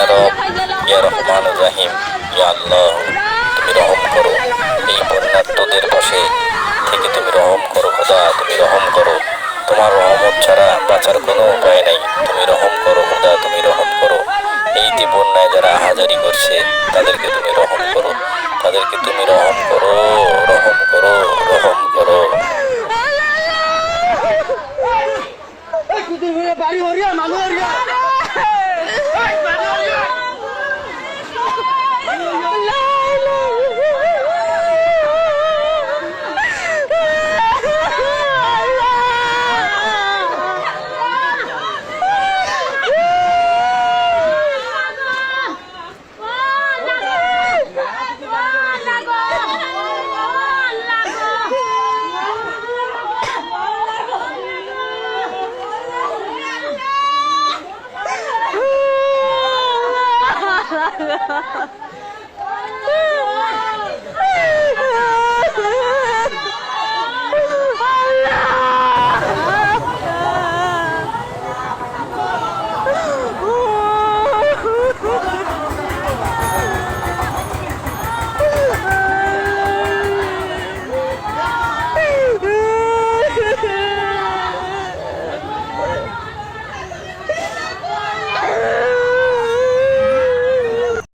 রব, ইয়া রহমান রাহিম, ইয়া আল্লাহ তুমি রহম করো। এই বন্যার্তদের পাশে থেকে তুমি রহম করো খোদা, তুমি রহম করো। তোমার রহমত ছাড়া বাঁচার কোনো উপায় নাই। তুমি রহম করো খোদা, তুমি রহম করো। এই যে বন্যায় যারা আহাজারি করছে তাদেরকে তুমি রহম করো, তাদেরকে তুমি রহম করো, রহম করো, রহম করো। বাড়ি হরিয়া মানুষ হরিয়া